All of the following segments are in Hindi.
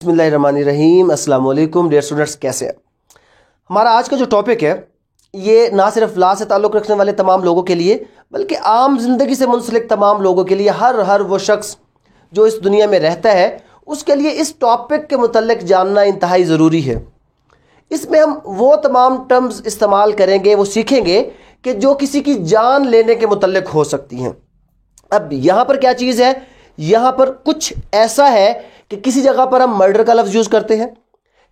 बिस्मिल्लाहिर्रहमानिर्रहीम। अस्सलाम वालेकुम डियर स्टूडेंट्स, कैसे हैं? हमारा आज का जो टॉपिक है ये ना सिर्फ लॉ से ताल्लुक़ रखने वाले तमाम लोगों के लिए बल्कि आम ज़िंदगी से मुंसलिक तमाम लोगों के लिए, हर वो शख्स जो इस दुनिया में रहता है उसके लिए इस टॉपिक के मुतल्लिक़ जानना इंतहाई ज़रूरी है। इसमें हम वो तमाम टर्म्स इस्तेमाल करेंगे, वो सीखेंगे कि जो किसी की जान लेने के मुतल्लिक़ हो सकती हैं। अब यहाँ पर क्या चीज़ है, यहाँ पर कुछ ऐसा है कि किसी जगह पर हम मर्डर का लफ्ज़ यूज़ करते हैं,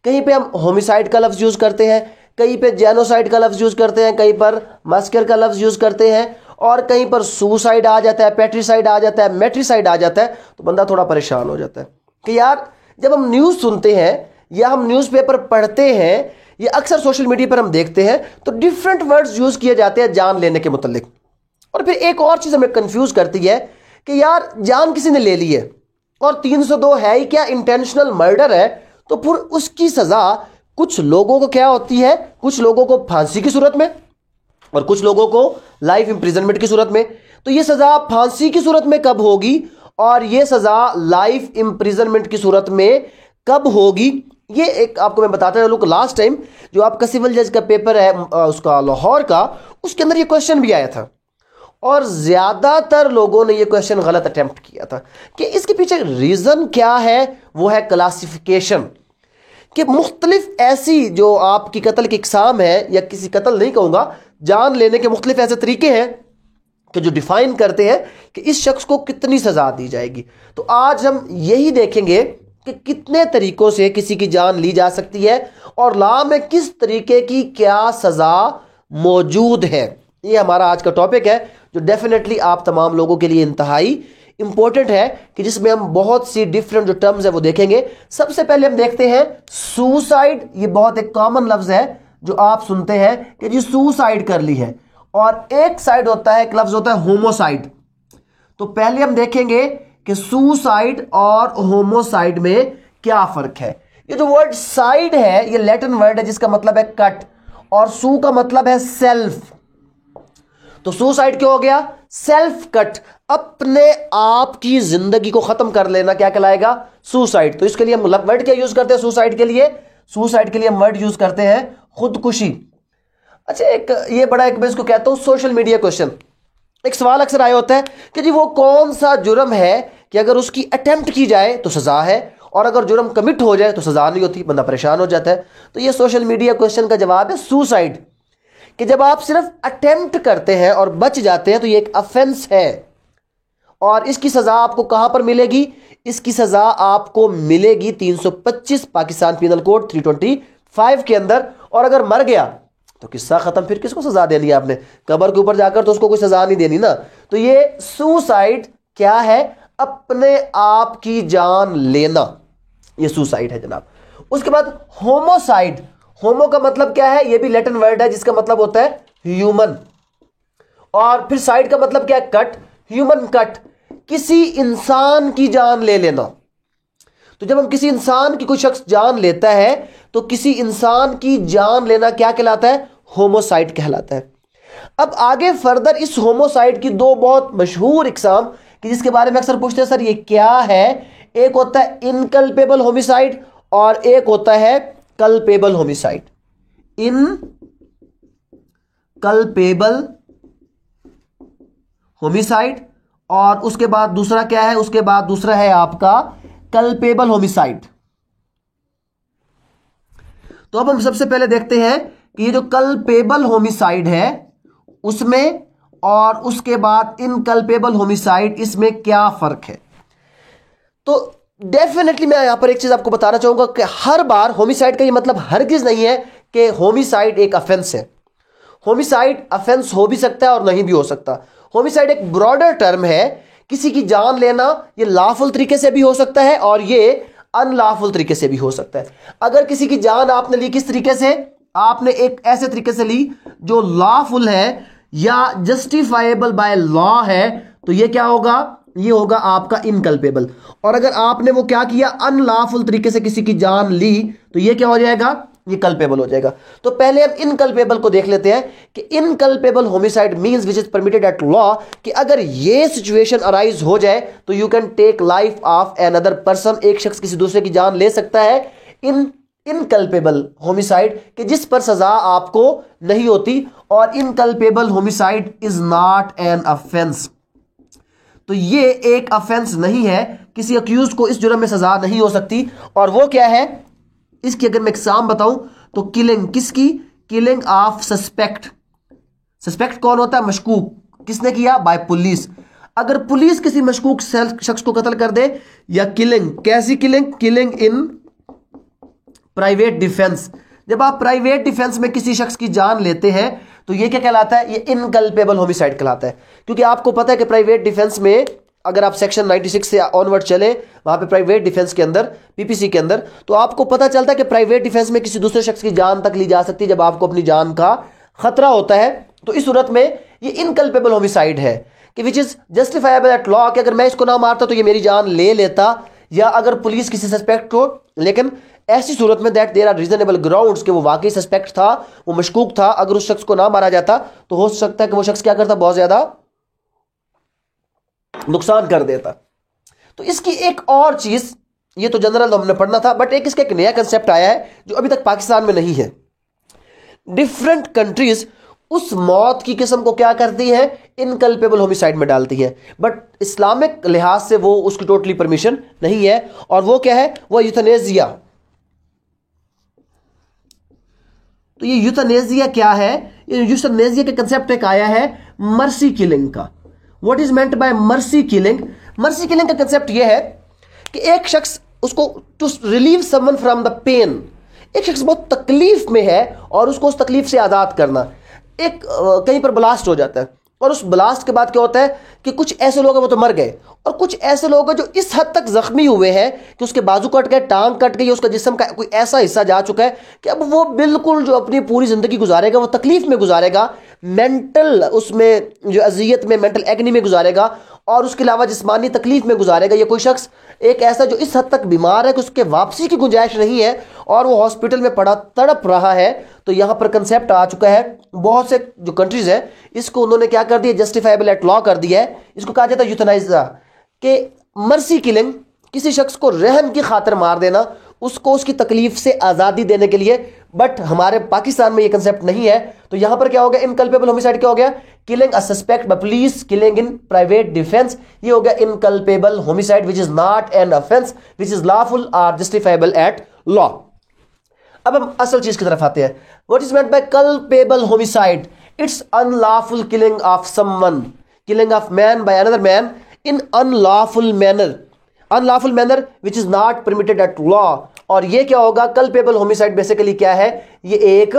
कहीं पे हम होमिसाइड का लफ्ज़ यूज़ करते हैं, कहीं पे जेनोसाइड का लफ्ज़ यूज़ करते हैं, कहीं पर मस्कर का लफ्ज़ यूज़ करते हैं और कहीं पर सुसाइड आ जाता है, पेट्रीसाइड आ जाता है, मेट्रीसाइड आ जाता है। तो बंदा थोड़ा परेशान हो जाता है कि यार जब हम न्यूज़ सुनते हैं या हम न्यूज़पेपर पढ़ते हैं या अक्सर सोशल मीडिया पर हम देखते हैं तो डिफरेंट वर्ड्स यूज़ किए जाते हैं जान लेने के मुतल्लिक। और फिर एक और चीज़ हमें कंफ्यूज करती है कि यार जान किसी ने ले ली है और 302 है ही क्या, इंटेंशनल मर्डर है, तो फिर उसकी सज़ा कुछ लोगों को क्या होती है, कुछ लोगों को फांसी की सूरत में और कुछ लोगों को लाइफ इंप्रिजनमेंट की सूरत में। तो ये सज़ा फांसी की सूरत में कब होगी और ये सज़ा लाइफ इंप्रिजनमेंट की सूरत में कब होगी, ये एक आपको मैं बताता चलूँ। लास्ट टाइम जो आपका सिविल जज का पेपर है उसका लाहौर का, उसके अंदर ये क्वेश्चन भी आया था और ज़्यादातर लोगों ने ये क्वेश्चन गलत अटेम्प्ट किया था कि इसके पीछे रीज़न क्या है। वो है क्लासिफिकेशन, कि मुख्तलिफ ऐसी जो आपकी कत्ल की इकसाम है, या किसी कत्ल नहीं कहूँगा, जान लेने के मुख्तलिफ ऐसे तरीके हैं कि जो डिफाइन करते हैं कि इस शख्स को कितनी सज़ा दी जाएगी। तो आज हम यही देखेंगे कि कितने तरीकों से किसी की जान ली जा सकती है और लॉ में किस तरीके की क्या सज़ा मौजूद है। ये हमारा आज का टॉपिक है जो डेफिनेटली आप तमाम लोगों के लिए इंतहाई इंपॉर्टेंट है, कि जिसमें हम बहुत सी डिफरेंट जो टर्म्स है वो देखेंगे। सबसे पहले हम देखते हैं सुसाइड। ये बहुत एक कॉमन लफ्ज़ है जो आप सुनते हैं कि जी सुसाइड कर ली है, और एक साइड होता है, एक लफ्ज़ होता है होमोसाइड। तो पहले हम देखेंगे कि सुसाइड और होमोसाइड में क्या फ़र्क है। ये जो वर्ड साइड है ये लैटिन वर्ड है जिसका मतलब है कट, और सू का मतलब है सेल्फ। तो सुसाइड क्यों हो गया? सेल्फ कट, अपने आप की जिंदगी को खत्म कर लेना क्या कहलाएगा? सुसाइड। तो इसके लिए हम वर्ड क्या यूज करते हैं सुसाइड के लिए? सुसाइड के लिए हम वर्ड यूज करते हैं खुदकुशी। अच्छा, एक ये बड़ा एक मैं इसको कहता हूं सोशल मीडिया क्वेश्चन। एक सवाल अक्सर आया होता है कि जी वो कौन सा जुर्म है कि अगर उसकी अटेम्प्ट की जाए तो सजा है और अगर जुर्म कमिट हो जाए तो सजा नहीं होती, बंदा परेशान हो जाता है। तो ये सोशल मीडिया क्वेश्चन का जवाब है सुसाइड, कि जब आप सिर्फ अटेम्प्ट करते हैं और बच जाते हैं तो ये एक अफेंस है और इसकी सज़ा आपको कहां पर मिलेगी? इसकी सज़ा आपको मिलेगी 325 पाकिस्तान पीनल कोड 325 के अंदर। और अगर मर गया तो किस्सा खत्म, फिर किसको सज़ा देनी है आपने? कब्र के ऊपर जाकर तो उसको कोई सज़ा नहीं देनी ना। तो ये सुसाइड क्या है? अपने आप की जान लेना, ये सुसाइड है जनाब। उसके बाद होमोसाइड। होमो का मतलब क्या है? ये भी लैटिन वर्ड है जिसका मतलब होता है ह्यूमन, और फिर साइड का मतलब क्या है? कट, ह्यूमन कट, किसी इंसान की जान ले लेना। तो जब हम किसी इंसान की कोई शख्स जान लेता है तो किसी इंसान की जान लेना क्या कहलाता है? होमोसाइड कहलाता है। अब आगे फर्दर इस होमोसाइड की दो बहुत मशहूर इकसाम कि जिसके बारे में अक्सर पूछते हैं सर ये क्या है। एक होता है इनकल्पेबल होमिसाइड और एक होता है कल्पेबल होमिसाइड। इनकल्पेबल होमिसाइड और उसके बाद दूसरा क्या है? उसके बाद दूसरा है आपका कल्पेबल होमिसाइड। तो अब हम सबसे पहले देखते हैं कि ये जो कल्पेबल होमिसाइड है उसमें और उसके बाद इनकल्पेबल होमिसाइड, इसमें क्या फर्क है। तो डेफिनेटली मैं यहां पर एक चीज आपको बताना चाहूंगा कि हर बार होमिसाइड का ये मतलब हरगिज नहीं है कि होमिसाइड एक ऑफेंस है। होमिसाइड ऑफेंस हो भी सकता है और नहीं भी हो सकता। होमिसाइड एक ब्रॉडर टर्म है, किसी की जान लेना ये लॉफुल तरीके से भी हो सकता है और ये अनलॉफुल तरीके से भी हो सकता है। अगर किसी की जान आपने ली किस तरीके से? आपने एक ऐसे तरीके से ली जो लॉफुल है या जस्टिफाइबल बाय लॉ है, तो ये क्या होगा? ये होगा आपका इनकल्पेबल। और अगर आपने वो क्या किया? अनलॉफुल तरीके से किसी की जान ली, तो ये क्या हो जाएगा? ये कल्पेबल हो जाएगा। तो पहले हम इनकल्पेबल को देख लेते हैं कि inculpable homicide means which is permitted at law, कि अगर ये सिचुएशन अराइज हो जाए तो you can take life of another person, एक शख्स किसी दूसरे की जान ले सकता है इन इनकल्पेबल होमिसाइड, कि जिस पर सजा आपको नहीं होती। और inculpable homicide is not an offence, तो ये एक ऑफेंस नहीं है, किसी अक्यूज को इस जुर्म में सजा नहीं हो सकती। और वो क्या है, इसकी अगर मैं एग्जाम बताऊं तो किलिंग, किसकी, किलिंग ऑफ सस्पेक्ट। सस्पेक्ट कौन होता है, मशकूक, किसने किया, बाय पुलिस। अगर पुलिस किसी मशकूक शख्स को कत्ल कर दे, या किलिंग, कैसी killing, killing in private defence, जब आप प्राइवेट डिफेंस में किसी शख्स की जान लेते हैं तो ये क्या कहलाता है, ये इनकल्पेबल होमिसाइड कहलाता है। क्योंकि आपको पता है कि प्राइवेट डिफेंस में अगर आप सेक्शन 96 से ऑनवर्ड चले, वहां पे प्राइवेट डिफेंस के अंदर, पीपीसी के अंदर, तो आपको पता चलता है कि प्राइवेट डिफेंस में किसी दूसरे शख्स की जान तक ली जा सकती है जब आपको अपनी जान का खतरा होता है। तो इस सूरत में ये इनकल्पेबल होमिसाइड है कि which is justifiable at law, कि अगर मैं इसको ना मारता तो ये मेरी जान ले लेता, या अगर पुलिस किसी सस्पेक्ट को, लेकिन ऐसी सूरत में that there are reasonable grounds कि वो वाकई सस्पेक्ट था, वो मशकूक था, अगर उस शख्स को ना मारा जाता तो हो सकता है कि वो शख्स क्या करता, बहुत ज्यादा नुकसान कर देता। तो इसकी एक और चीज, ये तो जनरल हमने पढ़ना था, बट एक इसका एक नया कंसेप्ट आया है जो अभी तक पाकिस्तान में नहीं है। डिफरेंट कंट्रीज उस मौत की किस्म को क्या करती है, इनकल्पेबल होमिसाइड में डालती है, बट इस्लामिक लिहाज से वो उसकी टोटली परमिशन नहीं है। और वो क्या है, वो यूथनेजिया। तो ये यूथनेजिया क्या है, ये यूथनेजिया के कंसेप्ट एक आया है मर्सी किलिंग का। What is meant by mercy killing, mercy killing का कंसेप्ट ये है कि एक शख्स, उसको to relieve someone from the pain, एक शख्स बहुत तकलीफ में है और उसको उस तकलीफ से आजाद करना। एक कहीं पर ब्लास्ट हो जाता है और उस ब्लास्ट के बाद क्या होता है कि कुछ ऐसे लोग हैं वो तो मर गए, और कुछ ऐसे लोग हैं जो इस हद तक जख्मी हुए हैं कि उसके बाजू कट गए, टांग कट गई, उसका जिस्म का कोई ऐसा हिस्सा जा चुका है कि अब वो बिल्कुल जो अपनी पूरी जिंदगी गुजारेगा वो तकलीफ में गुजारेगा, मेंटल उसमें जो अजियत में, मेंटल एग्नी में गुजारेगा, और उसके अलावा जिस्मानी तकलीफ में गुजारेगा। ये कोई शख्स एक ऐसा जो इस हद तक बीमार है कि उसके वापसी की गुंजाइश नहीं है और वो हॉस्पिटल में पड़ा तड़प रहा है। तो यहां पर कंसेप्ट आ चुका है, बहुत से जो कंट्रीज है इसको उन्होंने क्या कर दिया, जस्टिफाइबल एट लॉ कर दिया है। इसको कहा जाता है यूथनाइजा, कि मर्सी किलिंग, किसी शख्स को रहम की खातिर मार देना, उसको उसकी तकलीफ से आजादी देने के लिए। बट हमारे पाकिस्तान में ये कंसेप्ट नहीं है। तो यहां पर क्या हो गया, इनकल्पेबल होमिसाइड क्या हो गया, killing a suspect by police, killing in private defence, ये हो गया inculpable homicide which is not an offence which is lawful और जस्टिफाइबल एट लॉ। अब हम असल चीज की तरफ आते हैं। What is meant by culpable homicide, it's unlawful killing of someone, killing of man by another man in unlawful manner, unlawful manner which is not permitted at law. और ये क्या होगा, कल्पेबल होमिसाइड बेसिकली क्या है, ये एक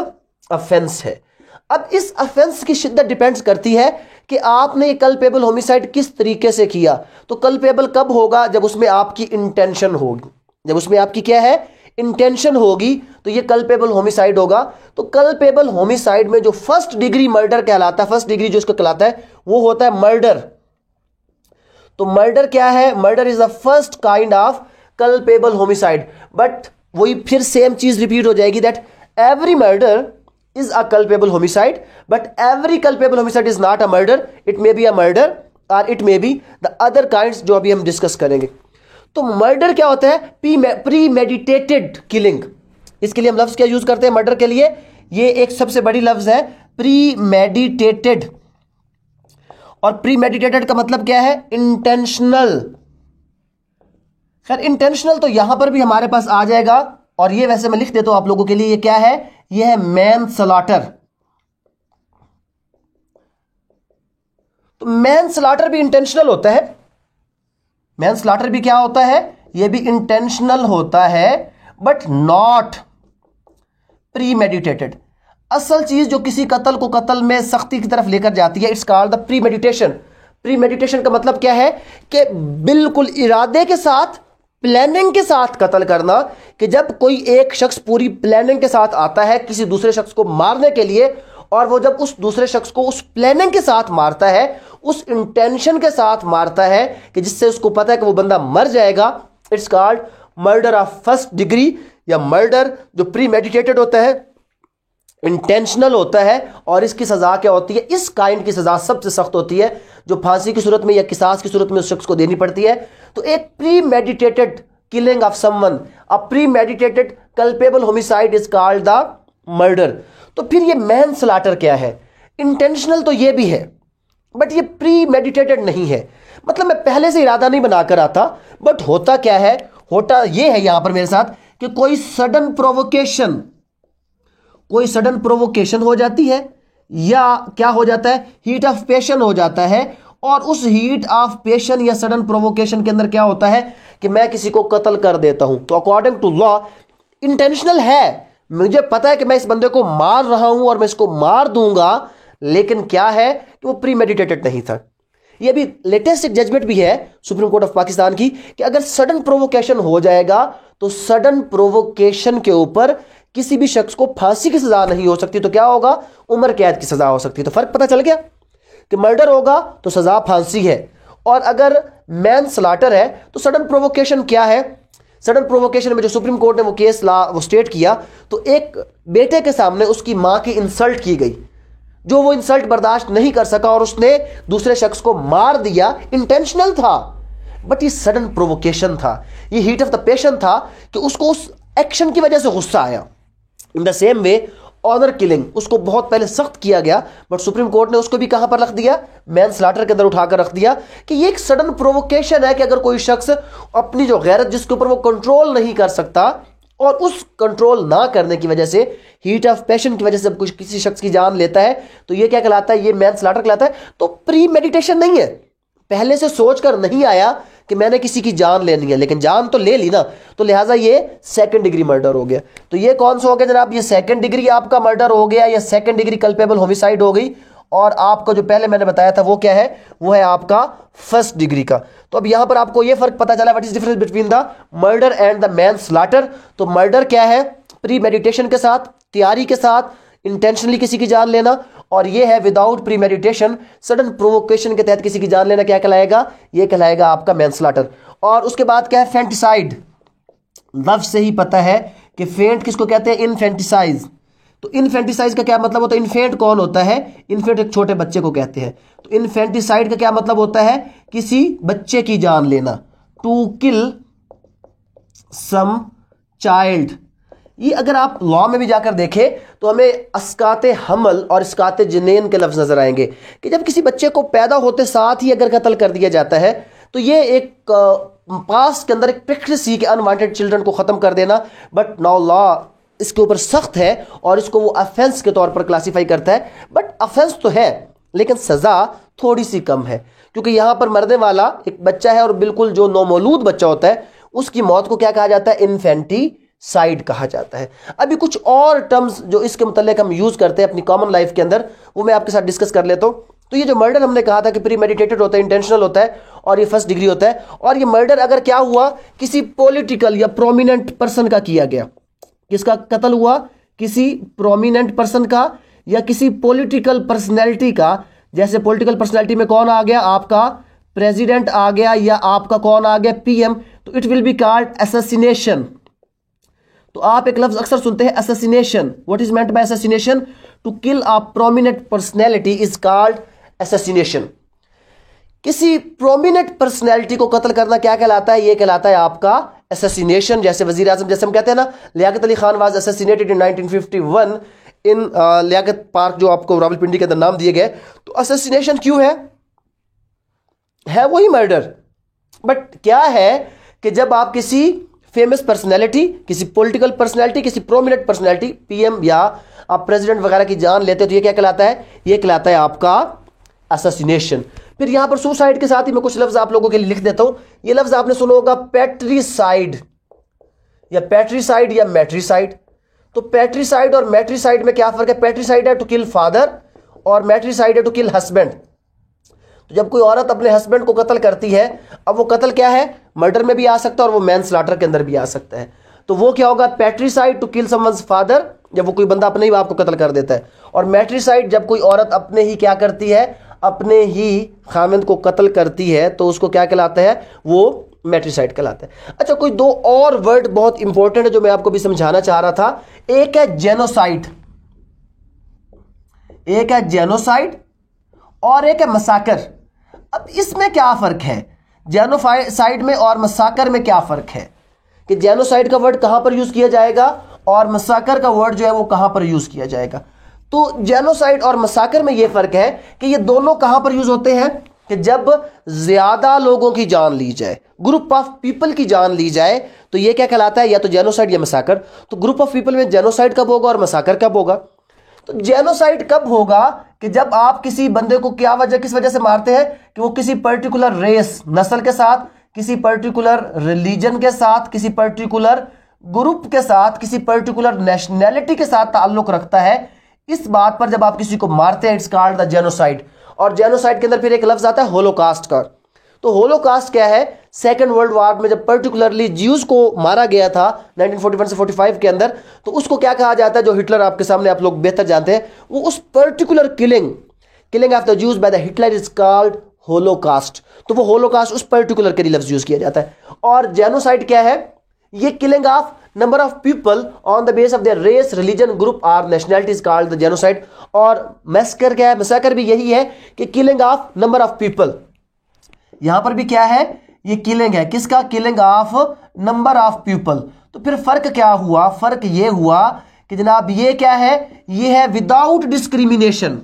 ऑफेंस है। अब इस ऑफेंस की शिद्दत डिपेंड्स करती है कि आपने ये कल्पेबल होमिसाइड किस तरीके से किया। तो कल्पेबल कब होगा, जब उसमें आपकी इंटेंशन होगी, जब उसमें आपकी क्या है, इंटेंशन होगी, तो ये कल्पेबल होमिसाइड होगा। तो कल्पेबल होमिसाइड में जो फर्स्ट डिग्री मर्डर कहलाता है, फर्स्ट डिग्री जो इसको कहलाता है वो होता है मर्डर। तो मर्डर क्या है, murder is the first kind of culpable homicide. But वही फिर सेम चीज रिपीट हो जाएगी, that every murder is a culpable homicide, but every culpable homicide is not a murder. It may be a murder or it may be the other kinds जो अभी हम डिस्कस करेंगे। तो मर्डर क्या होता है, प्रीमेडिटेटेड किलिंग। इसके लिए हम लफ्ज क्या यूज करते हैं मर्डर के लिए, ये एक सबसे बड़ी लफ्ज है प्रीमेडिटेटेड। और प्रीमेडिटेटेड का मतलब क्या है, इंटेंशनल। खैर इंटेंशनल तो यहां पर भी हमारे पास आ जाएगा, और ये वैसे मैं लिख देता हूं आप लोगों के लिए, ये क्या है, ये है मैन स्लॉटर। तो मैन स्लॉटर भी इंटेंशनल होता है, मैन स्लॉटर भी क्या होता है, ये भी इंटेंशनल होता है, बट नॉट प्रीमेडिटेटेड। असल चीज जो किसी कत्ल को कत्ल में सख्ती की तरफ लेकर जाती है, इट्स कॉल्ड द प्रीमेडिटेशन। प्रीमेडिटेशन का मतलब क्या है कि बिल्कुल इरादे के साथ, प्लानिंग के साथ कत्ल करना। कि जब कोई एक शख्स पूरी प्लानिंग के साथ आता है किसी दूसरे शख्स को मारने के लिए, और वो जब उस दूसरे शख्स को उस प्लानिंग के साथ मारता है, उस इंटेंशन के साथ मारता है कि जिससे उसको पता है कि वो बंदा मर जाएगा, it's called murder of first degree या मर्डर जो प्री मेडिटेटेड होता है, इंटेंशनल होता है, और इसकी सजा क्या होती है, इस काइंड की सजा सबसे सख्त होती है जो फांसी की सूरत में या किसास की सूरत में उस शख्स को देनी पड़ती है। तो एक pre meditated killing of someone, a pre meditated culpable homicide is called the murder. तो फिर ये मैन स्लॉटर क्या है? इंटेंशनल तो ये भी है बट ये प्री मेडिटेटेड नहीं है, मतलब मैं पहले से इरादा नहीं बनाकर आता, बट होता क्या है, होता ये है यहां पर मेरे साथ कि कोई सडन प्रोवोकेशन हो जाती है या क्या हो जाता है, हीट ऑफ पैशन हो जाता है, और उस हीट ऑफ पैशन या सडन प्रोवोकेशन के अंदर क्या होता है कि मैं किसी को कत्ल कर देता हूं। तो अकॉर्डिंग टू लॉ इंटेंशनल है, मुझे पता है कि मैं इस बंदे को मार रहा हूं और मैं इसको मार दूंगा, लेकिन क्या है कि वो प्री मेडिटेटेड नहीं था। ये भी लेटेस्ट एक जजमेंट भी है सुप्रीम कोर्ट ऑफ पाकिस्तान की कि अगर सडन प्रोवोकेशन हो जाएगा तो सडन प्रोवोकेशन के ऊपर किसी भी शख्स को फांसी की सजा नहीं हो सकती, तो क्या होगा, उम्र कैद की सजा हो सकती है। तो फर्क पता चल गया कि मर्डर होगा तो सजा फांसी है, और अगर मैन स्लॉटर है तो सडन प्रोवोकेशन क्या है। सडन प्रोवोकेशन में जो सुप्रीम कोर्ट ने वो केस वो स्टेट किया, तो एक बेटे के सामने उसकी मां की इंसल्ट की गई, जो वो इंसल्ट बर्दाश्त नहीं कर सका और उसने दूसरे शख्स को मार दिया। इंटेंशनल था बट ये सडन प्रोवोकेशन था, ये हीट ऑफ द पैशन था कि उसको उस एक्शन की वजह से गुस्सा आया। In the same way honour killing, उसको बहुत पहले सख्त किया गया बट सुप्रीम कोर्ट ने उसको भी कहां पर रख दिया, मैन स्लॉटर के अंदर उठाकर रख दिया कि ये एक सडन प्रोवोकेशन है कि अगर कोई शख्स अपनी जो गैरत जिसके ऊपर वो कंट्रोल नहीं कर सकता और उस कंट्रोल ना करने की वजह से, हीट ऑफ पैशन की वजह से कुछ किसी शख्स की जान लेता है, तो ये क्या कहलाता है, ये मैन स्लॉटर कहलाता है। तो प्री मेडिटेशन नहीं है, पहले से सोचकर नहीं आया कि मैंने किसी की जान लेनी है, लेकिन जान तो ले ली ना, तो लिहाजा ये सेकंड डिग्री मर्डर हो गया। तो ये कौन सा हो गया जनाब, ये सेकंड डिग्री आपका मर्डर हो गया या सेकंड डिग्री कल्पेबल होमिसाइड हो गई। और आपका जो पहले मैंने बताया था वो क्या है, वो है आपका फर्स्ट डिग्री का। तो अब यहां पर आपको ये फर्क पता चला, what is difference between the murder and the man slaughter. तो मर्डर क्या है, प्री मेडिटेशन के साथ, तैयारी के साथ, इंटेंशनली किसी की जान लेना, और ये है without pre meditation, sudden provocation के तहत किसी की जान लेना, क्या कहलाएगा, ये कहलाएगा आपका मैन स्लॉटर। और उसके बाद क्या है, फेंटिसाइड। लफ्ज से ही पता है कि फेंट किसको कहते हैं, इनफेंटिसाइज। तो इनफेंटिसाइज का क्या मतलब होता है, इन्फेंट कौन होता है, इन्फेंट एक छोटे बच्चे को कहते हैं। तो इनफेंटिसाइड का क्या मतलब होता है, किसी बच्चे की जान लेना, टू किल सम चाइल्ड। ये अगर आप लॉ में भी जाकर देखें तो हमें अस्काते हमल और अस्काते जनेन के लफ्ज नजर आएंगे कि जब किसी बच्चे को पैदा होते साथ ही अगर कत्ल कर दिया जाता है तो ये एक पास्ट के अंदर एक प्रैक्टिस ही कि अनवांटेड चिल्ड्रन को खत्म कर देना, बट नाउ लॉ इसके ऊपर सख्त है और इसको वो ऑफेंस के तौर पर क्लासिफाई करता है। बट ऑफेंस तो है लेकिन सजा थोड़ी सी कम है, क्योंकि यहां पर मरने वाला एक बच्चा है और बिल्कुल जो नौमौलूद बच्चा होता है उसकी मौत को क्या कहा जाता है, इन्फेंटिसाइड कहा जाता है। अभी कुछ और टर्म्स जो इसके मुतालिक हम यूज करते हैं अपनी कॉमन लाइफ के अंदर, वो मैं आपके साथ डिस्कस कर लेता हूं। तो ये जो मर्डर हमने कहा था कि प्री मेडिटेटेड होता है, इंटेंशनल होता है, और ये फर्स्ट डिग्री होता है। और ये मर्डर अगर क्या हुआ, किसी पॉलिटिकल या प्रोमिनेंट पर्सन का किया गया, किसका कत्ल हुआ, किसी प्रोमिनेंट पर्सन का या किसी पॉलिटिकल पर्सनैलिटी का। जैसे पॉलिटिकल पर्सनैलिटी में कौन आ गया, आपका प्रेसिडेंट आ गया या आपका कौन आ गया, पीएम, तो it will be called assassination. तो आप एक लफ्ज अक्सर सुनते हैं assassination. What is meant by assassination, to kill a prominent personality is called assassination. किसी प्रोमिनेंट पर्सनैलिटी को कत्ल करना क्या कहलाता है, यह कहलाता है आपका असैसिनेशन। जैसे वजीर आजम, जैसे हम कहते हैं ना, Liaquat Ali Khan was assassinated in 1951 in Liaquat park, जो आपको रावलपिंडी के अंदर नाम दिए गए। तो असैसिनेशन क्यों है वही मर्डर। बट क्या है कि जब आप किसी फेमस पर्सनैलिटी, किसी पॉलिटिकल पर्सनैलिटी, किसी प्रोमिनेंट पर्सनैलिटी, पीएम या आप प्रेसिडेंट वगैरह की जान लेते हो, तो ये क्या कहलाता है, ये कहलाता है आपका असैसिनेशन। फिर यहां पर सुसाइड के साथ ही मैं कुछ लफ्ज आप लोगों के लिए लिख देता हूं। ये लफ्ज आपने सुना होगा पैट्रिसाइड या मैट्रिसाइड। तो पैट्रिसाइड और मैट्रिसाइड में क्या फर्क है, पैट्रिसाइड है टू किल फादर और मैट्रिसाइड है टू किल हस्बैंड। तो जब कोई औरत अपने हस्बैंड को कत्ल करती है, अब वो कत्ल क्या है, मर्डर में भी आ सकता है और वो मैन स्लॉटर के अंदर भी आ सकता है। तो वो क्या होगा, पैट्रिसाइड टू किल समवन्स फादर, जब वो कोई बंदा अपने ही बाप को कत्ल कर देता है, और मैट्रिसाइड जब कोई औरत अपने ही क्या करती है, अपने ही खामिंद को कत्ल करती है, तो उसको क्या कहलाता है, वो मैट्रिसाइड कहलाता है। अच्छा, कोई दो और वर्ड बहुत इंपॉर्टेंट है जो मैं आपको भी समझाना चाह रहा था। एक है जेनोसाइड, एक है जेनोसाइड और एक है मसाकर। अब इसमें क्या फर्क है, जेनोसाइड में और मसाकर में क्या फर्क है कि जेनोसाइड का वर्ड कहां पर यूज किया जाएगा और मसाकर का वर्ड जो है वो कहां पर यूज किया जाएगा। तो जेनोसाइड और मसाकर में यह फर्क है कि ये दोनों कहां पर यूज होते हैं कि जब ज्यादा लोगों की जान ली जाए, ग्रुप ऑफ पीपल की जान ली जाए, तो ये क्या कहलाता है, या तो जेनोसाइड या मसाकर। तो ग्रुप ऑफ पीपल में जेनोसाइड कब होगा और मसाकर कब होगा। तो जेनोसाइड कब होगा कि जब आप किसी बंदे को किस वजह से मारते हैं कि वो किसी पर्टिकुलर रेस, नस्ल के साथ, किसी पर्टिकुलर रिलीजन के साथ, किसी पर्टिकुलर ग्रुप के साथ, किसी पर्टिकुलर नेशनैलिटी के साथ ताल्लुक रखता है। इस बात पर जब आप किसी को मारते हैं, इट्स कॉल्ड द जेनोसाइड। और जेनोसाइड के अंदर फिर एक लफ्ज आता है होलोकास्ट का। तो होलोकास्ट क्या है, सेकेंड वर्ल्ड वॉर में जब पर्टिकुलरली ज्यूज को मारा गया था 1941 से 45 के अंदर, तो उसको क्या कहा जाता है, जो हिटलर आपके सामने आप लोग बेहतर जानते हैं, वो उस particular killing of the Jews by the Hitler is called Holocaust. तो वो होलोकास्ट उस पर्टिकुलर के लिए लफ्ज यूज किया जाता है। और जेनोसाइड क्या है, ये killing of number of people on the base of their race, religion, group और nationality is called the genocide. और मैसकर क्या है, मैसकर भी यही है कि killing of number of people. यहां पर भी क्या है, ये किलिंग है, किसका, killing of number of people. तो फिर फर्क क्या हुआ, फर्क ये हुआ कि जनाब ये क्या है, ये है विदाउट डिस्क्रिमिनेशन।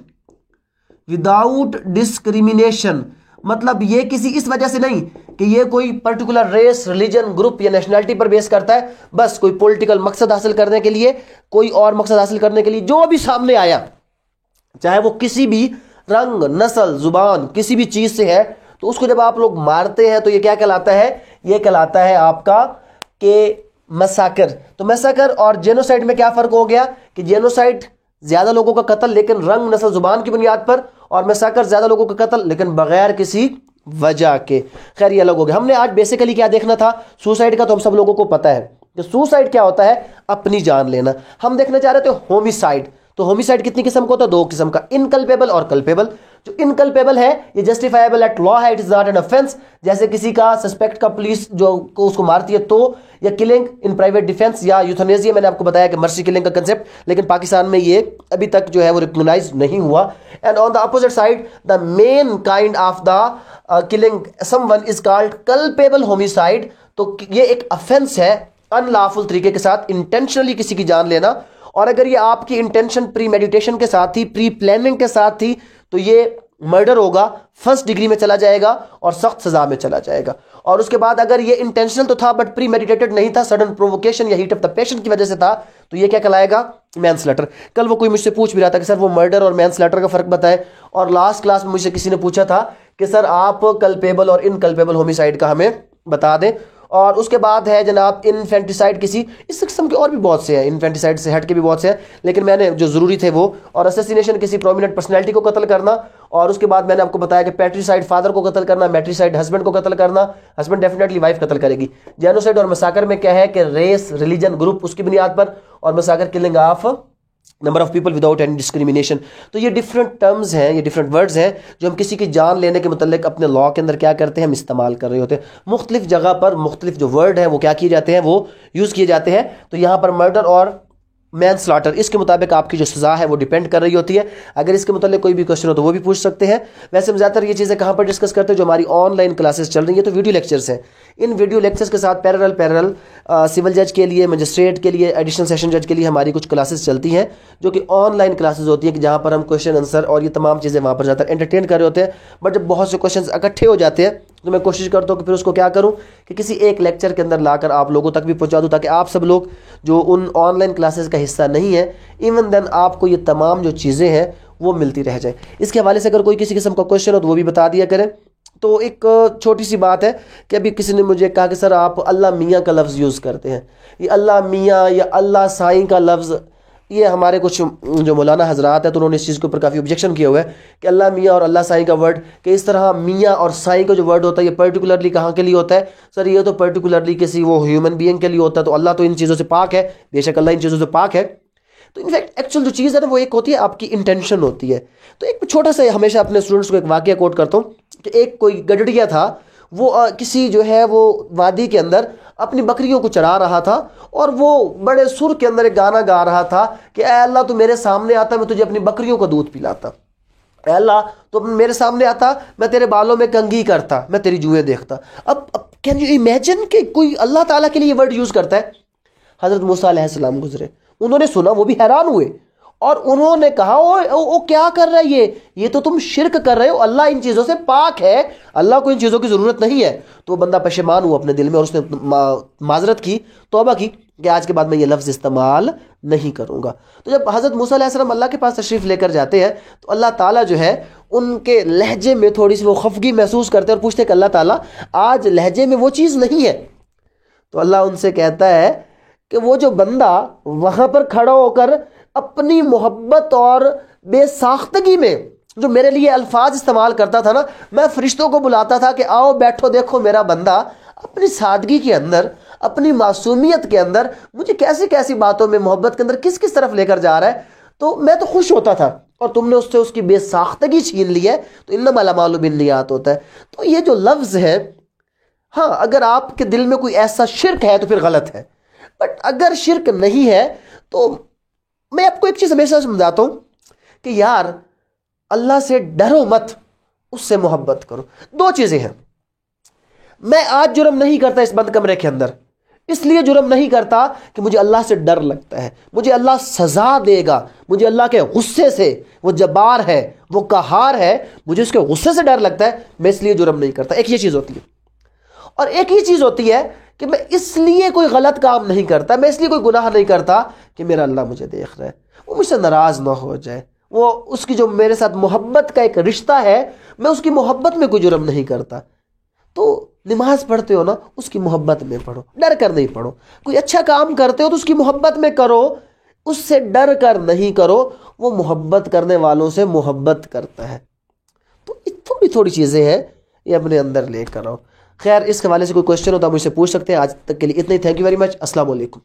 विदाउट डिस्क्रिमिनेशन मतलब ये किसी इस वजह से नहीं कि ये कोई पर्टिकुलर रेस, रिलीजन, ग्रुप या नेशनैलिटी पर बेस करता है, बस कोई पॉलिटिकल मकसद हासिल करने के लिए, कोई और मकसद हासिल करने के लिए जो भी सामने आया, चाहे वो किसी भी रंग, नस्ल, जुबान, किसी भी चीज से है, तो उसको जब आप लोग मारते हैं तो ये क्या कहलाता है, ये कहलाता है आपका के मसाकर। तो मसाकर और जेनोसाइड में क्या फर्क हो गया कि जेनोसाइड ज्यादा लोगों का कत्ल लेकिन रंग, नस्ल, जुबान की बुनियाद पर, और मसाकर ज्यादा लोगों का कत्ल लेकिन बगैर किसी वजह के। खैर ये अलग हो गया। हमने आज बेसिकली क्या देखना था, सुसाइड का तो हम सब लोगों को पता है कि सुसाइड क्या होता है, अपनी जान लेना। हम देखना चाह रहे थे होमिसाइड। तो होमिसाइड कितनी किस्म का होता है, दो किस्म का, इनकल्पेबल और कल्पेबल। जो इनकल्पेबल है ये जस्टिफाइबल एट लॉ है, it is not an offence. जैसे किसी का सस्पेक्ट का पुलिस जो उसको मारती है तो, या किलिंग इन प्राइवेट डिफेंस या यूथनेसिया, मैंने आपको बताया कि मर्सी किलिंग का कंसेप्ट, लेकिन पाकिस्तान में ये अभी तक जो है वो रिकॉग्नाइज नहीं हुआ। And on the opposite side the main kind of the killing someone is called culpable homicide. तो ये एक ऑफेंस है, अनलॉफुल तरीके के साथ इंटेंशनली किसी की जान लेना, और अगर ये आपकी इंटेंशन प्री मेडिटेशन के साथ थी, प्री प्लानिंग के साथ थी, तो ये मर्डर होगा, फर्स्ट डिग्री में चला जाएगा और सख्त सजा में चला जाएगा। और उसके बाद अगर ये इंटेंशनल तो था बट प्री मेडिटेटेड नहीं था, सडन प्रोवोकेशन या हीट ऑफ द पैशन की वजह से था, तो ये क्या कहलाएगा, मैनस्लॉटर। कल वो कोई मुझसे पूछ भी रहा था कि सर वो मर्डर और मैनस्लॉटर का फर्क बताएं, और लास्ट क्लास में मुझसे किसी ने पूछा था कि सर आप कल्पेबल और इनकल्पेबल होमिसाइड का हमें बता दें। और उसके बाद है जनाब इन्फेंटिसाइड, किसी इस किस्म के और भी बहुत से हैं, इन्फेंटिसाइड से हट के भी बहुत से हैं, लेकिन मैंने जो ज़रूरी थे वो, और असैसिनेशन किसी प्रोमिनेंट पर्सनैलिटी को कत्ल करना, और उसके बाद मैंने आपको बताया कि पैट्रिसाइड फादर को कत्ल करना, मैट्रिसाइड हस्बैंड को कत्ल करना, हस्बैंड डेफिनेटली वाइफ कत्ल करेगी। जेनोसाइड और मसाकर में क्या है कि रेस, रिलीजन, ग्रुप उसकी बुनियाद पर, और massacre killing of number of people without any discrimination. तो ये डिफरेंट टर्म्स हैं, ये डिफरेंट वर्ड्स हैं जो हम किसी की जान लेने के मतलब अपने लॉ के अंदर क्या करते हैं, हम इस्तेमाल कर रहे होते हैं। मुख्तलिफ जगह पर मुख्तलिफ जो वर्ड हैं वो क्या किए जाते हैं, वो यूज़ किए जाते हैं। तो यहाँ पर मर्डर और मैन स्लॉटर, इसके मुताबिक आपकी जो सज़ा है वो डिपेंड कर रही होती है। अगर इसके मतलब कोई भी क्वेश्चन हो तो वो भी पूछ सकते हैं। वैसे हम ज़्यादातर ये चीज़ें कहाँ पर डिस्कस करते हैं, जो हमारी ऑनलाइन क्लासेस चल रही है, तो वीडियो लेक्चर्स हैं। इन वीडियो लेक्चर्स के साथ पैरेलल सिविल जज के लिए, मजिस्ट्रेट के लिए, एडिशनल सेशन जज के लिए हमारी कुछ क्लासेस चलती हैं, जो कि ऑनलाइन क्लासेस होती हैं, कि जहाँ पर हम क्वेश्चन आंसर और ये तमाम चीज़ें वहाँ पर ज़्यादातर एंटरटेन कर रहे होते हैं। बट जब बहुत से क्वेश्चन इकट्ठे हो जाते हैं तो मैं कोशिश करता हूँ कि फिर उसको क्या करूँ कि किसी एक लेक्चर के अंदर लाकर आप लोगों तक भी पहुँचा दूँ, ताकि आप सब लोग जो उन ऑनलाइन क्लासेस का हिस्सा नहीं है, इवन देन आपको ये तमाम जो चीज़ें हैं वो मिलती रह जाए। इसके हवाले से अगर कोई किसी किस्म का क्वेश्चन हो तो वो भी बता दिया करें। तो एक छोटी सी बात है कि अभी किसी ने मुझे कहा कि सर आप अल्लाह मियाँ का लफ्ज़ यूज़ करते हैं, ये अल्लाह मियाँ या अल्लाह साईं का लफ्ज़, ये हमारे कुछ जो मौलाना हजरात हैं तो उन्होंने इस चीज़ के ऊपर काफ़ी ऑब्जेक्शन किया हुआ है कि अल्लाह मियाँ और अल्लाह साईं का वर्ड, कि इस तरह मियाँ और साईं का जो वर्ड होता है ये पर्टिकुलरली कहाँ के लिए होता है। सर ये तो पर्टिकुलरली किसी वो ह्यूमन बीइंग के लिए होता है, तो अल्लाह तो इन चीज़ों से पाक है, बेशक अल्लाह इन चीज़ों से पाक है। तो इनफैक्ट एक्चुअल जो चीज़ है ना वो एक होती है आपकी इंटेंशन होती है। तो एक छोटा सा हमेशा अपने स्टूडेंट्स को एक वाकया कोट करता हूँ कि एक कोई गडरिया था, वो किसी जो है वो वादी के अंदर अपनी बकरियों को चरा रहा था और वो बड़े सुर के अंदर एक गाना गा रहा था कि ऐ अल्लाह तू मेरे सामने आता, मैं तुझे अपनी बकरियों को दूध पिलाता। ऐ अल्लाह तो मेरे सामने आता, मैं तेरे बालों में कंघी करता, मैं तेरी जुएं देखता। अब कैन यू इमेजिन कि कोई अल्लाह ताला के लिए वर्ड यूज करता है। हजरत मूसा अलैहिस्सलाम गुजरे, उन्होंने सुना, वो भी हैरान हुए और उन्होंने कहा ओ क्या कर रहा है ये तो तुम शिरक कर रहे हो, अल्लाह इन चीज़ों से पाक है, अल्लाह को इन चीज़ों की ज़रूरत नहीं है। तो वो बंदा पशेमान हुआ अपने दिल में और उसने माजरत की, तौबा की कि आज के बाद मैं ये लफ्ज़ इस्तेमाल नहीं करूँगा। तो जब हज़रत मूसा अलैहिस्सलाम अल्लाह के पास तशरीफ़ लेकर जाते हैं तो अल्लाह ताला जो है उनके लहजे में थोड़ी सी वो खफगी महसूस करते हैं और पूछते हैं कि अल्लाह ताला आज लहजे में वो चीज़ नहीं है। तो अल्लाह उनसे कहता है कि वो जो बंदा वहाँ पर खड़ा होकर अपनी मोहब्बत और बेसाख्तगी में जो मेरे लिए अल्फाज इस्तेमाल करता था ना, मैं फरिश्तों को बुलाता था कि आओ बैठो देखो मेरा बंदा अपनी सादगी के अंदर, अपनी मासूमियत के अंदर मुझे कैसी कैसी बातों में, मोहब्बत के अंदर किस किस तरफ लेकर जा रहा है, तो मैं तो खुश होता था और तुमने उससे उसकी बेसाख्तगी छीन ली है। तो इन्नमल अमालु बिन्नियात होता है। तो ये जो लफ्ज़ है, हाँ अगर आपके दिल में कोई ऐसा शिर्क है तो फिर गलत है, बट अगर शिर्क नहीं है तो मैं आपको एक चीज़ हमेशा समझाता हूँ कि यार अल्लाह से डरो मत, उससे मोहब्बत करो। दो चीज़ें हैं, मैं आज जुर्म नहीं करता इस बंद कमरे के अंदर, इसलिए जुर्म नहीं करता कि मुझे अल्लाह से डर लगता है, मुझे अल्लाह सज़ा देगा, मुझे अल्लाह के गुस्से से, वो जब्बार है, वो कहार है, मुझे उसके गुस्से से डर लगता है, मैं इसलिए जुर्म नहीं करता। एक ये चीज़ होती है। और एक ही चीज़ होती है कि मैं इसलिए कोई गलत काम नहीं करता, मैं इसलिए कोई गुनाह नहीं करता कि मेरा अल्लाह मुझे देख रहा है, वो मुझसे नाराज़ ना हो जाए, वो उसकी जो मेरे साथ मोहब्बत का एक रिश्ता है, मैं उसकी मोहब्बत में कोई जुर्म नहीं करता। तो नमाज पढ़ते हो ना, उसकी मोहब्बत में पढ़ो, डर कर नहीं पढ़ो। कोई अच्छा काम करते हो तो उसकी मोहब्बत में करो, उससे डर कर नहीं करो। वो मोहब्बत करने वालों से मोहब्बत करता है। तो थोड़ी थोड़ी चीज़ें हैं, ये अपने अंदर लेकर आओ। खैर, इस हवाले से कोई क्वेश्चन हो तो आप मुझसे पूछ सकते हैं। आज तक के लिए इतना ही। Thank you very much. अस्सलाम वालेकुम।